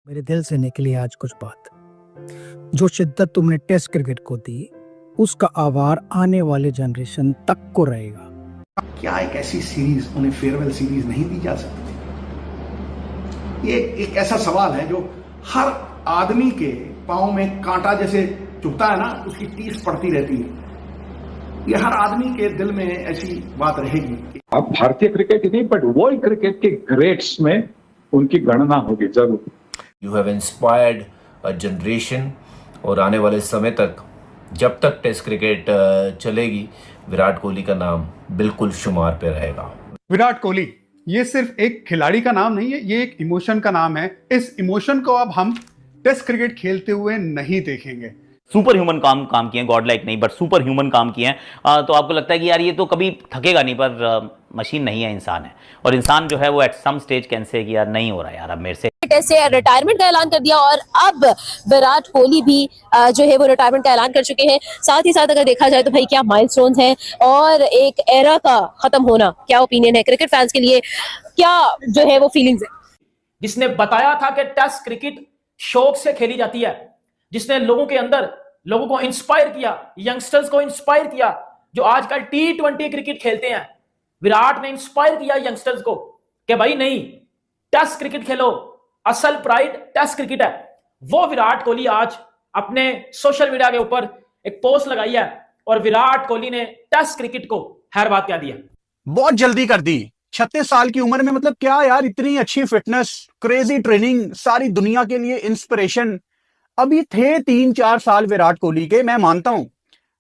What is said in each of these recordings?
मेरे दिल से निकली आज कुछ बात। जो शिद्दत तुमने टेस्ट क्रिकेट को दी, उसका आभार आने वाले जनरेशन तक को रहेगा। क्या एक ऐसी सीरीज, उन्हें फेयरवेल सीरीज नहीं दी जा सकती? ये एक ऐसा सवाल है जो हर आदमी के पांव में कांटा जैसे चुभता है ना, उसकी टीस पड़ती रहती है। ये हर आदमी के दिल में ऐसी बात रहेगी। अब भारतीय क्रिकेट ही नहीं, बट वर्ल्ड क्रिकेट के ग्रेट्स में उनकी गणना होगी जरूर। You have inspired a generation, और आने वाले समय तक जब तक टेस्ट क्रिकेट चलेगी, विराट कोहली का नाम बिल्कुल शुमार पे रहेगा। विराट कोहली ये सिर्फ एक खिलाड़ी का नाम नहीं है, ये एक इमोशन का नाम है। इस इमोशन को अब हम टेस्ट क्रिकेट खेलते हुए नहीं देखेंगे। सुपर ह्यूमन काम किए हैं, गॉड लाइक नहीं बट सुपर ह्यूमन काम किए हैं। तो आपको लगता है कि यार ये तो कभी थकेगा नहीं, पर मशीन नहीं है, इंसान है। और इंसान जो है वो eight some stage can say कि यार नहीं हो रहा यार अब मेरे से। ऐसे रिटायरमेंट का ऐलान कर दिया और अब विराट कोहली भी जो है वो रिटायरमेंट का ऐलान कर चुके हैं। साथ ही साथ अगर देखा जाए तो भाई क्या माइलस्टोन्स हैं और एक एरा का खत्म होना, क्या ओपिनियन है क्रिकेट फैंस के लिए, क्या जो है वो फीलिंग्स है? जिसने बताया था कि टेस्ट क्रिकेट शौक से खेली जाती है, जिसने लोगों के अंदर लोगों को इंस्पायर किया, यंगस्टर्स को इंस्पायर किया जो आजकल T20 क्रिकेट खेलते हैं। विराट ने इंस्पायर किया यंगस्टर्स को कि भाई नहीं, टेस्ट क्रिकेट खेलो, असल प्राइड टेस्ट क्रिकेट है। वो विराट कोहली आज अपने सोशल मीडिया के ऊपर एक पोस्ट लगाई है और विराट कोहली ने टेस्ट क्रिकेट को हर बात कह दिया। बहुत जल्दी कर दी 36 साल की उम्र में। मतलब क्या यार, इतनी अच्छी फिटनेस, क्रेजी ट्रेनिंग, सारी दुनिया के लिए इंस्पिरेशन। अभी थे 3-4 साल विराट कोहली के। मैं मानता हूं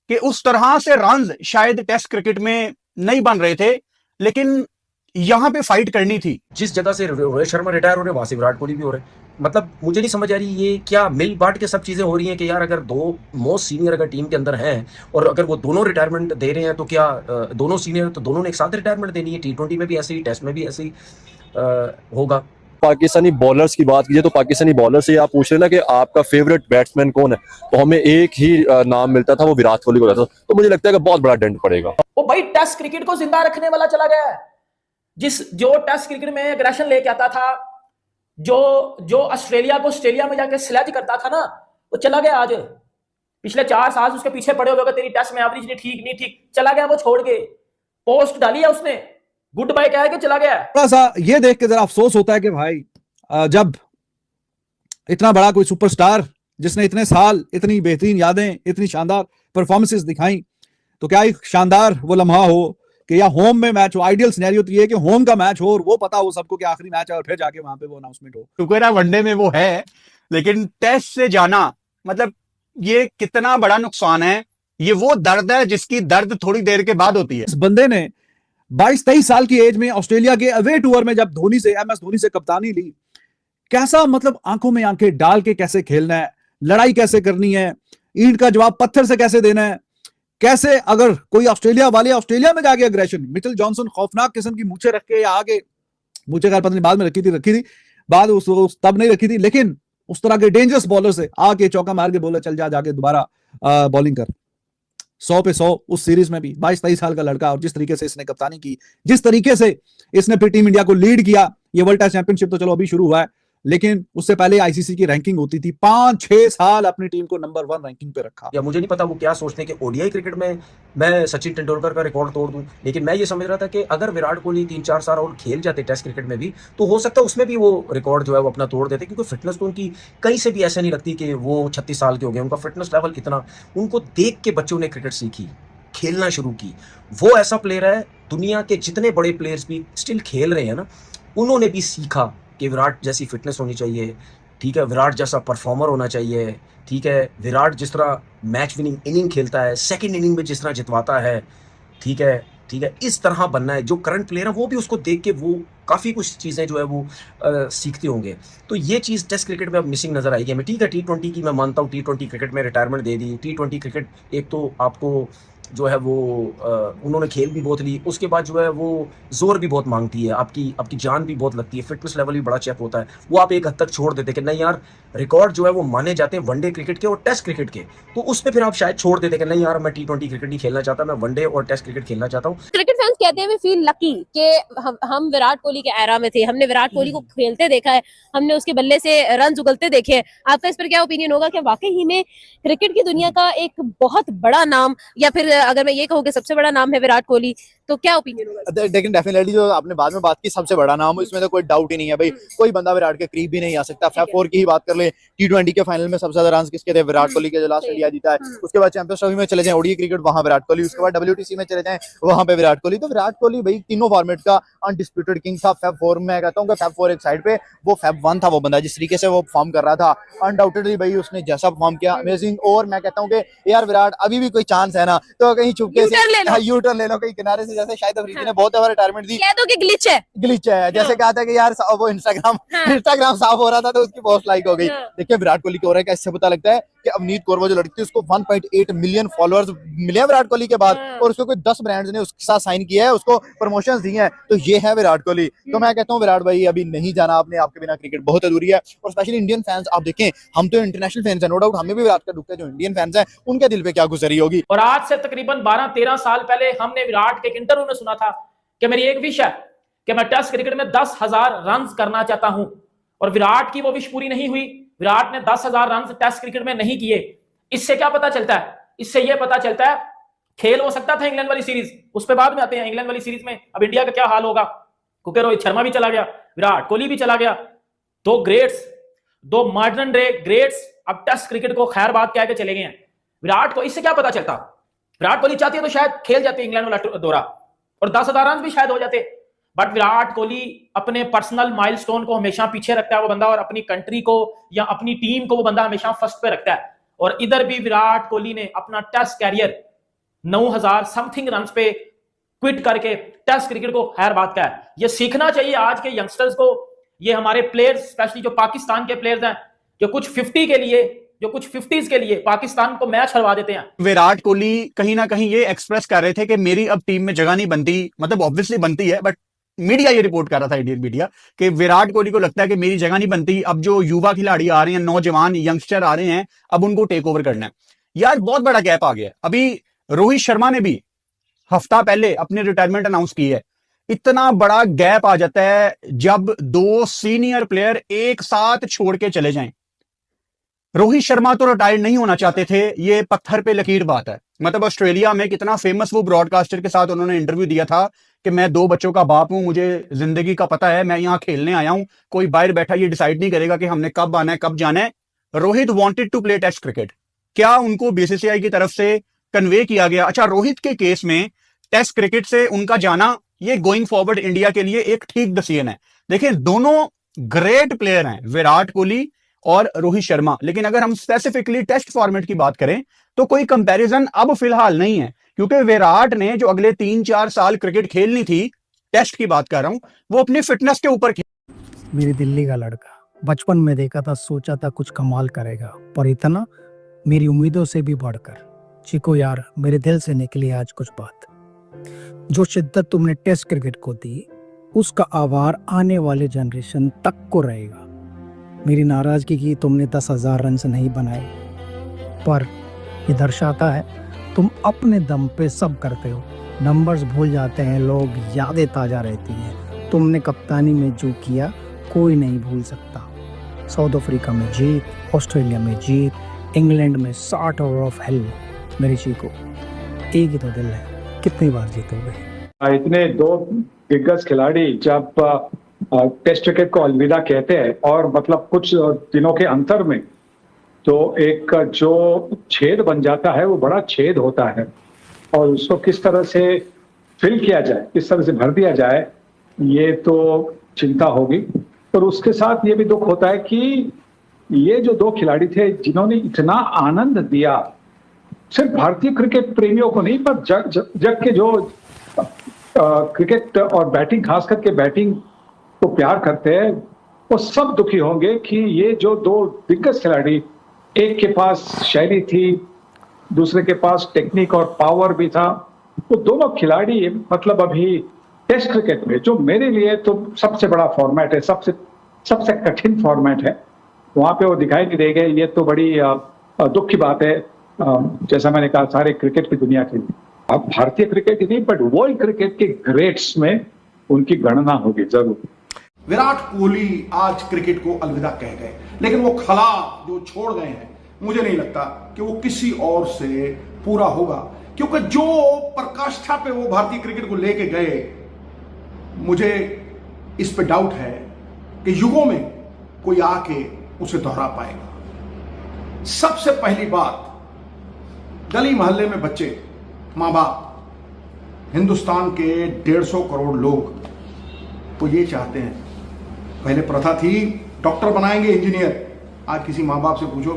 कि उस तरह से रन्स शायद टेस्ट क्रिकेट में नहीं बन रहे थे, लेकिन यहां पे फाइट करनी थी। जिस जगह से रोहित शर्मा रिटायर हो रहे हैं वहां से विराट कोहली भी हो रहे हैं। मतलब मुझे नहीं समझ आ रही ये क्या मिल बांट के सब चीजें हो रही हैं कि यार अगर दो मोस्ट सीनियर अगर टीम के अंदर हैं और अगर वो दोनों रिटायरमेंट दे रहे हैं तो क्या दोनों सीनियर तो दोनों ने एक साथ रिटायरमेंट देनी है? T20 में भी ऐसे ही, टेस्ट में भी ऐसे ही होगा। पाकिस्तानी बॉलर्स की बात कीजिए तो पाकिस्तानी बॉलर से आप पूछ रहे ना कि आपका फेवरेट बैट्समैन कौन है, तो हमें एक ही नाम मिलता था, वो विराट कोहली को रहता था। तो मुझे लगता है कि बहुत बड़ा डेंट पड़ेगा। वो भाई टेस्ट क्रिकेट को जिंदा रखने वाला चला गया है। जो टेस्ट क्रिकेट में एग्रेशन लेके आता था, जो ऑस्ट्रेलिया को ऑस्ट्रेलिया में जाके स्लेज करता था ना, वो चला गया। आज पिछले 4 साल उसके पीछे पड़े हुए, तेरी टेस्ट में एवरेज नहीं ठीक, चला गया। वो छोड़ के पोस्ट डाली है उसने, गुड बाय कह के चला गया। थोड़ा सा ये देख के जरा अफसोस होता है कि भाई जब इतना बड़ा कोई सुपरस्टार जिसने इतने साल इतनी बेहतरीन यादें, इतनी शानदार परफॉर्मेंसेस दिखाई, तो क्या एक शानदार वो लम्हा हो कि या होम में मैच हो। आइडियल सिनेरियो तो ये है कि होम का मैच हो और वो पता हो सबको कि आखिरी मैच है और फिर जाके वहां पे वो अनाउंसमेंट हो। टुकड़ा वनडे में वो है, लेकिन टेस्ट से जाना मतलब ये कितना बड़ा नुकसान है। ये वो दर्द है जिसकी दर्द थोड़ी देर के बाद होती है। इस बंदे ने 22-23 साल की एज में ऑस्ट्रेलिया के अवे टूर में जब MS धोनी से कप्तानी ली, कैसा मतलब आंखों में आंखें डाल के कैसे खेलना है, लड़ाई कैसे करनी है, ईंट का जवाब पत्थर से कैसे देना है, कैसे अगर कोई ऑस्ट्रेलिया वाले ऑस्ट्रेलिया में जाके अग्रेशन, मिचेल जॉनसन खौफनाक किस्म की मूछें रख के या आगे मूछें पता नहीं बाद में रखी थी बाद उस तब नहीं रखी थी, लेकिन उस तरह के डेंजरस बॉलर से आके चौका मार के बोला चल जाके दोबारा बॉलिंग कर। 100 पे 100 उस सीरीज में भी 22-23 साल का लड़का, और जिस तरीके से इसने कप्तानी की, जिस तरीके से इसने फिर टीम इंडिया को लीड किया। ये वर्ल्ड टेस्ट चैंपियनशिप तो चलो अभी शुरू हुआ है, लेकिन उससे पहले आईसीसी की रैंकिंग होती थी। 5-6 साल अपनी टीम को नंबर 1 रैंकिंग पे रखा। या मुझे नहीं पता वो क्या सोचते हैं कि ओडीआई क्रिकेट में मैं सचिन तेंदुलकर का रिकॉर्ड तोड़ दूं, लेकिन मैं ये समझ रहा था कि अगर विराट कोहली 3-4 साल और खेल जाते टेस्ट क्रिकेट में भी, तो हो सकता है उसमें भी वो रिकॉर्ड जो है वो अपना तोड़ देते, क्योंकि फिटनेस तो उनकी कहीं से भी ऐसे नहीं लगती कि वो 36 साल के हो गए। उनका फिटनेस लेवल इतना, उनको देख के बच्चों ने क्रिकेट सीखी, खेलना शुरू की। वो ऐसा प्लेयर है, दुनिया के जितने बड़े प्लेयर्स भी स्टिल खेल रहे हैं ना, उन्होंने भी सीखा कि विराट जैसी फिटनेस होनी चाहिए, ठीक है, विराट जैसा परफॉर्मर होना चाहिए, ठीक है, विराट जिस तरह मैच विनिंग इनिंग खेलता है, सेकंड इनिंग में जिस तरह जितवाता है, ठीक है, इस तरह बनना है। जो करंट प्लेयर है वो भी उसको देख के वो काफ़ी कुछ चीज़ें जो है वो सीखते होंगे। तो ये चीज़ टेस्ट क्रिकेट में अब मिसिंग नज़र आएगी हमें। ठीक है, T20 की मैं मानता हूँ, T20 क्रिकेट में रिटायरमेंट दे दी। T20 क्रिकेट एक तो आपको जो है वो उन्होंने खेल भी बहुत ली, उसके बाद जो है वो जोर भी बहुत मांगती है, आपकी जान भी बहुत लगती है, फिटनेस लेवल भी बड़ा चेक होता है। वो आप एक हद तक छोड़ देते कि नहीं यार, रिकॉर्ड जो है वो माने जाते हैं वनडे क्रिकेट के और टेस्ट क्रिकेट के, तो उसमें फिर आप शायद छोड़ देते कि नहीं यार मैं T20 क्रिकेट नहीं खेलना चाहता, मैं वनडे और टेस्ट क्रिकेट खेलना चाहता हूँ। क्रिकेट फैंस सिर्फ कहते हैं वी फील लकी कि हम विराट कोहली के एरा में थे, हमने विराट कोहली को खेलते देखा है, हमने उसके बल्ले से रन उगलते देखे हैं। आपका इस पर क्या ओपिनियन होगा कि वाकई ही में क्रिकेट की दुनिया का एक बहुत बड़ा नाम, या फिर अगर मैं ये कहूँ कि सबसे बड़ा नाम है विराट कोहली, तो क्या ओपिनियन होगा? लेकिन डेफिनेटली जो आपने बाद में बात की, सबसे बड़ा नाम, इसमें तो कोई डाउट ही नहीं है भाई, कोई बंदा विराट के करीब भी नहीं आ सकता। फैब 4 की ही बात कर ले, T20 के फाइनल में सबसे ज्यादा रन किसके थे? विराट कोहली के, जो लास्ट इंडिया जीता है। उसके बाद चैंपियंस ट्रॉफी में चले जाएं, ओडीआई क्रिकेट, वहां विराट कोहली। उसके बाद WTC में चले जाएं, वहां पे विराट कोहली। तो विराट कोहली भाई तीनों फॉर्मेट का अनडिस्प्यूटेड किंग था। फैब 4 में कहता हूँ कि फैब 4 एक साइड पे, वो फैब 1 था वो बंदा, जिस तरीके से वो परफॉर्म कर रहा था अनडाउटेडली भाई उसने जैसा परफॉर्म किया, अमेजिंग। और मैं कहता हूँ कि यार विराट अभी भी कोई चांस है ना, तो कहीं चुपके से यू टर्न ले लो कहीं किनारे से, जैसे शायद अफरीदी ने बहुत दफा रिटायरमेंट दी, कह दो कि ग्लिच है, जैसे कहा था कि यार वो इंस्टाग्राम साफ हो रहा था तो उसकी पोस्ट लाइक हो गई। देखिए विराट कोहली की हो रहा है कि इससे पता लगता है कि अवनीत कौर वो जो लड़की थी उसको 1.8 मिलियन फॉलोअर्स मिले हैं विराट कोहली के बाद, और उसको कोई 10 ब्रांड्स ने उसके साथ साइन किया है, उसको प्रमोशंस दी हैं। तो ये है विराट कोहली। तो मैं कहता हूँ विराट भाई अभी नहीं जाना आपने, आपके बिना क्रिकेट बहुत अधूरी है। और स्पेशली इंडियन फैंस, आप देखें हम तो इंटरनेशनल फैंस हैं, नो डाउट हमें भी विराट का दुख है, जो इंडियन फैंस हैं उनके दिल पे क्या गुजरी होगी। और आज से तकरीबन 12-13 साल पहले हमने विराट के एक इंटरव्यू में सुना था कि मेरी एक विश है कि मैं टेस्ट क्रिकेट में 10,000 रन करना चाहता हूं, और विराट की वो विश पूरी नहीं हुई। विराट ने 10,000 रन टेस्ट क्रिकेट में नहीं किए। इससे क्या पता चलता है? इससे यह पता चलता है खेल हो सकता था इंग्लैंड वाली सीरीज, उस पर बाद में आते हैं। इंग्लैंड वाली सीरीज में अब इंडिया का क्या हाल होगा, क्योंकि रोहित शर्मा भी चला गया, विराट कोहली भी चला गया, दो ग्रेट्स, दो मॉडर्न डे ग्रेट्स अब टेस्ट क्रिकेट को खैर बात कह के चले गए हैं। विराट को इससे क्या पता चलता? विराट कोहली चाहती है तो शायद खेल जाते इंग्लैंड वाला दौरा और 10,000 रन भी शायद हो जाते, बट विराट कोहली अपने पर्सनल माइलस्टोन को हमेशा पीछे रखता है वो बंदा, और अपनी कंट्री को या अपनी टीम को वो बंदा हमेशा फर्स्ट पे रखता है। और इधर भी विराट कोहली ने अपना टेस्ट कैरियर 9,000 समथिंग रन पे क्विट करके टेस्ट क्रिकेट को खैर बात का है। ये सीखना चाहिए आज के यंगस्टर्स को, ये हमारे प्लेयर्स स्पेशली जो पाकिस्तान के प्लेयर्स हैं, जो कुछ 50 के लिए, जो कुछ 50s के लिए पाकिस्तान को मैच हरवा देते हैं। विराट कोहली कहीं ना कहीं ये एक्सप्रेस कर रहे थे कि मेरी अब टीम में जगह नहीं बनती, मतलब ऑब्वियसली बनती है, बट मीडिया ये रिपोर्ट कर रहा था, इंडियन मीडिया, कि विराट कोहली को लगता है कि मेरी जगह नहीं बनती, अब जो युवा खिलाड़ी आ रहे हैं, नौजवान यंगस्टर आ रहे हैं, अब उनको टेक ओवर करना है। यार बहुत बड़ा गैप आ गया। अभी रोहित शर्मा ने भी हफ्ता पहले अपनी रिटायरमेंट अनाउंस की है। इतना बड़ा गैप आ जाता है जब दो सीनियर प्लेयर एक साथ छोड़ के चले जाएं। रोहित शर्मा तो रिटायर्ड नहीं होना चाहते थे, ये पत्थर पे लकीर बात है। मतलब ऑस्ट्रेलिया में कितना फेमस वो ब्रॉडकास्टर के साथ उन्होंने इंटरव्यू दिया था कि मैं 2 बच्चों का बाप हूं, मुझे जिंदगी का पता है, मैं यहां खेलने आया हूं, कोई बाहर बैठा ये डिसाइड नहीं करेगा कि हमने कब आना है कब जाना है। Rohit wanted to play test cricket, क्या उनको बीसीसीआई की तरफ से कन्वे किया गया? अच्छा, रोहित के केस में टेस्ट क्रिकेट से उनका जाना ये गोइंग फॉरवर्ड इंडिया के लिए एक ठीक डिसीजन है। देखिए दोनों ग्रेट प्लेयर हैं, विराट कोहली और रोहित शर्मा, लेकिन अगर हम स्पेसिफिकली टेस्ट फॉर्मेट की बात करें तो कोई कंपैरिजन अब फिलहाल नहीं है, क्योंकि विराट ने जो अगले 3-4 साल क्रिकेट खेलनी थी, टेस्ट की बात कर रहा हूं, वो अपनी फिटनेस के ऊपर मेरी दिल्ली का लड़का, बचपन में देखा था, सोचा था कुछ कमाल करेगा, पर इतना मेरी उम्मीदों से भी बढ़कर। चिको यार, मेरे दिल से निकली आज कुछ बात। जो शिद्दत तुमने टेस्ट क्रिकेट को दी, उसका आभार आने वाले जनरेशन तक को रहेगा। मेरी नाराजगी की तुमने 10,000 रन से नहीं बनाए, पर ये दर्शाता है तुम अपने दम पे सब करते हो। नंबर्स भूल जाते हैं लोग, यादें ताजा रहती हैं। तुमने कप्तानी में जो किया कोई नहीं भूल सकता। साउथ अफ्रीका में जीत, ऑस्ट्रेलिया में जीत, इंग्लैंड में 60 ओवर ऑफ हेल। मेरी चीको, एक ही तो दिल है, कितनी बार जीतोगे? इतने 2 दिग्गज खिलाड़ी जब टेस्ट क्रिकेट को अलविदा कहते हैं, और मतलब कुछ दिनों के अंतर में, तो एक जो छेद बन जाता है वो बड़ा छेद होता है, और उसको किस तरह से फिल किया जाए, किस तरह से भर दिया जाए, ये तो चिंता होगी। और उसके साथ ये भी दुख होता है कि ये जो 2 खिलाड़ी थे जिन्होंने इतना आनंद दिया, सिर्फ भारतीय क्रिकेट प्रेमियों को नहीं, पर जग के जो क्रिकेट और बैटिंग, खास करके बैटिंग को प्यार करते हैं, वो सब दुखी होंगे कि ये जो 2 दिग्गज खिलाड़ी, एक के पास शैली थी, दूसरे के पास टेक्निक और पावर भी था, वो दोनों खिलाड़ी मतलब अभी टेस्ट क्रिकेट में, जो मेरे लिए तो सबसे बड़ा फॉर्मेट है, सबसे कठिन फॉर्मेट है, वहां पे वो दिखाई नहीं देंगे। ये तो बड़ी दुख की बात है, जैसा मैंने कहा, सारे क्रिकेट की दुनिया के लिए। अब भारतीय क्रिकेट ही नहीं बट वर्ल्ड क्रिकेट के ग्रेट्स में उनकी गणना होगी जरूर। विराट कोहली आज क्रिकेट को अलविदा कह गए, लेकिन वो खला जो छोड़ गए हैं मुझे नहीं लगता कि वो किसी और से पूरा होगा, क्योंकि जो प्रकाष्ठा पे वो भारतीय क्रिकेट को लेके गए, मुझे इस पे डाउट है कि युगों में कोई आके उसे दोहरा पाएगा। सबसे पहली बात, गली मोहल्ले में बच्चे, मां बाप, हिंदुस्तान के 150 करोड़ लोग तो ये चाहते हैं। पहले प्रथा थी डॉक्टर बनाएंगे, इंजीनियर, आज किसी मां बाप से पूछो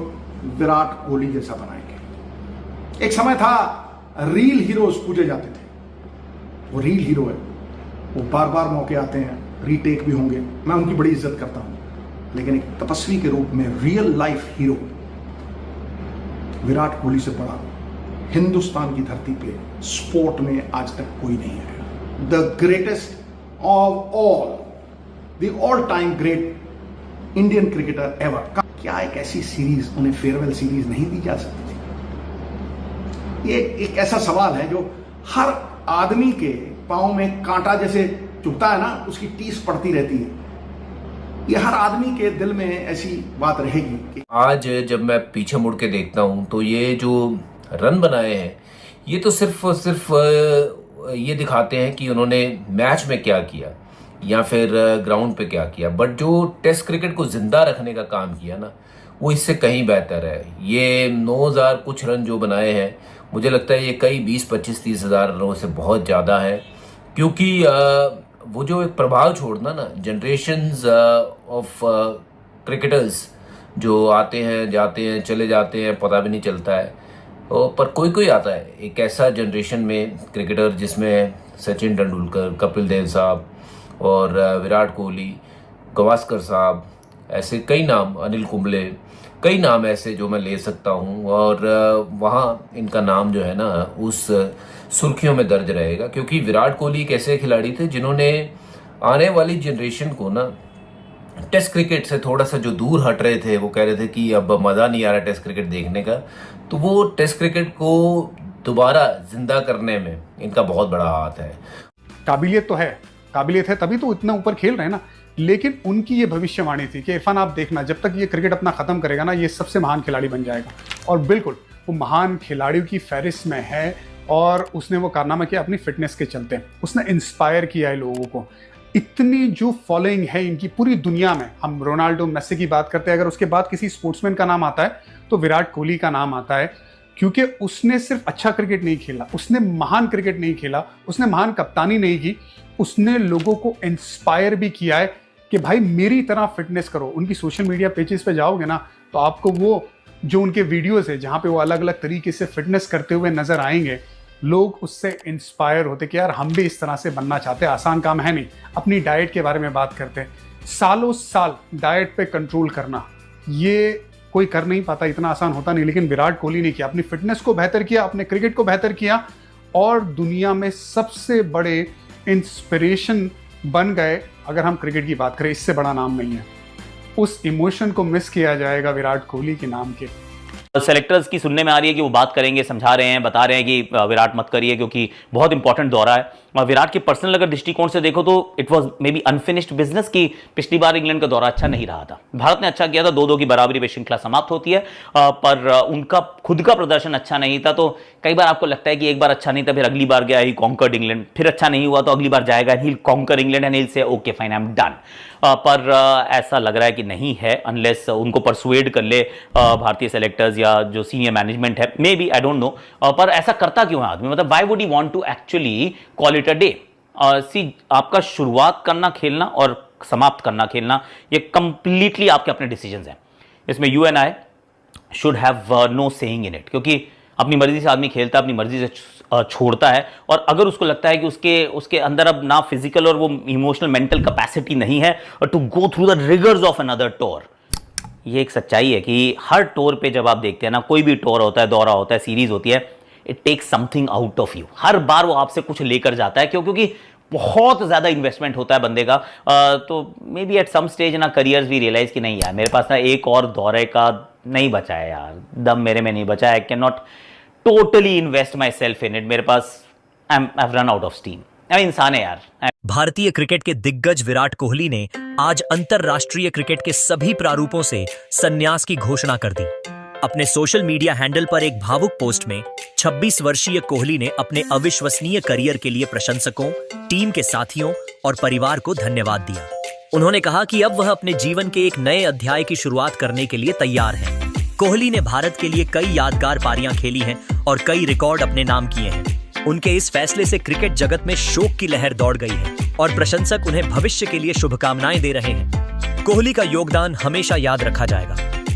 विराट कोहली जैसा बनाएंगे। एक समय था रील हीरोज पूजे जाते थे, वो रील हीरो है, वो बार बार मौके आते हैं, रीटेक भी होंगे, मैं उनकी बड़ी इज्जत करता हूं, लेकिन एक तपस्वी के रूप में real life hero Virat Kohli से बड़ा हिंदुस्तान की धरती पे स्पोर्ट में आज तक कोई नहीं है। The greatest of all, the all time great Indian cricketer ever. क्या एक ऐसी सीरीज, उन्हें फेयरवेल सीरीज नहीं दी जा सकती? ये एक ऐसा सवाल है जो हर आदमी के पांव में कांटा जैसे चुभता है ना, उसकी टीस पड़ती रहती है। ये हर आदमी के दिल में ऐसी बात रहेगी कि आज जब मैं पीछे मुड़ के देखता हूं तो ये जो रन बनाए हैं ये तो सिर्फ ये दिखाते हैं कि उन्होंने मैच में क्या किया या फिर ग्राउंड पे क्या किया, बट जो टेस्ट क्रिकेट को जिंदा रखने का काम किया ना, वो इससे कहीं बेहतर है। ये 9,000 कुछ रन जो बनाए हैं, मुझे लगता है ये कई 20-25-30 हज़ार रनों से बहुत ज़्यादा है, क्योंकि वो जो एक प्रभाव छोड़ना ना, जनरेशन्स ऑफ क्रिकेटर्स जो आते हैं, जाते हैं, चले जाते हैं, पता भी नहीं चलता है, पर कोई कोई आता है, एक ऐसा जनरेशन में क्रिकेटर जिसमें सचिन तेंदुलकर, कपिल देव साहब और विराट कोहली, गावस्कर साहब, ऐसे कई नाम, अनिल कुंबले, कई नाम ऐसे जो मैं ले सकता हूं, और वहाँ इनका नाम जो है ना उस सुर्खियों में दर्ज रहेगा, क्योंकि विराट कोहली एक ऐसे खिलाड़ी थे जिन्होंने आने वाली जनरेशन को ना टेस्ट क्रिकेट से थोड़ा सा जो दूर हट रहे थे, वो कह रहे थे कि अब मज़ा नहीं आ रहा टेस्ट क्रिकेट देखने का, तो वो टेस्ट क्रिकेट को दोबारा जिंदा करने में इनका बहुत बड़ा हाथ है। काबिलियत तो है, काबिलियत है तभी तो इतना ऊपर खेल रहे हैं ना। लेकिन उनकी ये भविष्यवाणी थी कि इरफान आप देखना, जब तक ये क्रिकेट अपना खत्म करेगा ना, ये सबसे महान खिलाड़ी बन जाएगा। और बिल्कुल वो महान खिलाड़ियों की फहरिस्त में है, और उसने वो कारनामा किया अपनी फिटनेस के चलते। उसने इंस्पायर किया है लोगों को। इतनी जो फॉलोइंग है इनकी पूरी दुनिया में, हम रोनाल्डो, मेसी की बात करते हैं, अगर उसके बाद किसी स्पोर्ट्समैन का नाम आता है तो विराट कोहली का नाम आता है, क्योंकि उसने सिर्फ अच्छा क्रिकेट नहीं खेला, उसने महान क्रिकेट नहीं खेला, उसने महान कप्तानी नहीं की, उसने लोगों को इंस्पायर भी किया है कि भाई मेरी तरह फिटनेस करो। उनकी सोशल मीडिया पेजेस पे जाओगे ना तो आपको वो जो उनके वीडियोस है जहाँ पे वो अलग अलग तरीके से फिटनेस करते हुए नजर आएंगे, लोग उससे इंस्पायर होते कि यार हम भी इस तरह से बनना चाहते हैं। आसान काम है नहीं। अपनी डाइट के बारे में बात करते हैं, सालों साल डाइट पे कंट्रोल करना, ये कोई कर नहीं पाता, इतना आसान होता नहीं, लेकिन विराट कोहली ने किया। अपनी फिटनेस को बेहतर किया, अपने क्रिकेट को बेहतर किया, और दुनिया में सबसे बड़े इंस्पिरेशन बन गए। अगर हम क्रिकेट की बात करें, इससे बड़ा नाम नहीं है। उस इमोशन को मिस किया जाएगा विराट कोहली के नाम के। सेलेक्टर्स की सुनने में आ रही है कि वो बात करेंगे, समझा रहे हैं, बता रहे हैं कि विराट मत करिए क्योंकि बहुत इंपॉर्टेंट दौरा है। और विराट के पर्सनल अगर दृष्टिकोण से देखो तो it was may be unfinished business की पिछली बार इंग्लैंड का दौरा अच्छा नहीं रहा था। भारत ने अच्छा किया था, 2-2 की बराबरी पे श्रृंखला समाप्त होती है, पर उनका खुद का प्रदर्शन अच्छा नहीं था। तो कई बार आपको लगता है कि एक बार अच्छा नहीं था, फिर अगली बार गया ही कॉन्कर्ड इंग्लैंड, फिर अच्छा नहीं हुआ तो अगली बार जाएगा ही कॉन्कर इंग्लैंड एंड ही से okay fine I am done. पर ऐसा लग रहा है कि नहीं है, अनलेस उनको परसुएड कर ले भारतीय सेलेक्टर्स या जो सीनियर मैनेजमेंट है, maybe, I don't know. पर ऐसा करता क्यों है आदमी? मतलब why would he want to actually call it a day? See, आपका शुरुआत करना खेलना और समाप्त करना खेलना, ये कंप्लीटली आपके अपने डिसीजंस हैं। इसमें you and I should have no saying in it, क्योंकि अपनी मर्जी से आदमी खेलता है, अपनी मर्जी से छोड़ता है, और अगर उसको लगता है कि उसके अंदर अब ना फिजिकल और वो इमोशनल मेंटल कैपेसिटी नहीं है और to go through the rigours of another tour. ये एक सच्चाई है कि हर टूर पे जब आप देखते हैं ना, कोई भी टूर होता है, दौरा होता है, सीरीज होती है, it takes something out of you. हर बार वो आपसे कुछ लेकर जाता है, क्योंकि बहुत ज़्यादा इन्वेस्टमेंट होता है बंदे का। तो maybe at some stage ना करियर्स भी रियलाइज कि नहीं यार, मेरे पास ना एक और दौरे का नहीं बचा है यार, दम मेरे में नहीं बचा है, I can not totally invest myself in it. मेरे पास I've run out of steam. इंसान है यार. भारतीय क्रिकेट के दिग्गज विराट कोहली ने आज अंतरराष्ट्रीय क्रिकेट के सभी प्रारूपों से संन्यास की घोषणा कर दी। अपने सोशल मीडिया हैंडल पर एक भावुक पोस्ट में 26 वर्षीय कोहली ने अपने अविश्वसनीय करियर के लिए प्रशंसकों, टीम के साथियों और परिवार को धन्यवाद दिया। उन्होंने कहा कि अब वह अपने जीवन के एक नए अध्याय की शुरुआत करने के लिए तैयार हैं। कोहली ने भारत के लिए कई यादगार पारियां खेली हैं और कई रिकॉर्ड अपने नाम किए हैं। उनके इस फैसले से क्रिकेट जगत में शोक की लहर दौड़ गई है और प्रशंसक उन्हें भविष्य के लिए शुभकामनाएं दे रहे हैं। कोहली का योगदान हमेशा याद रखा जाएगा।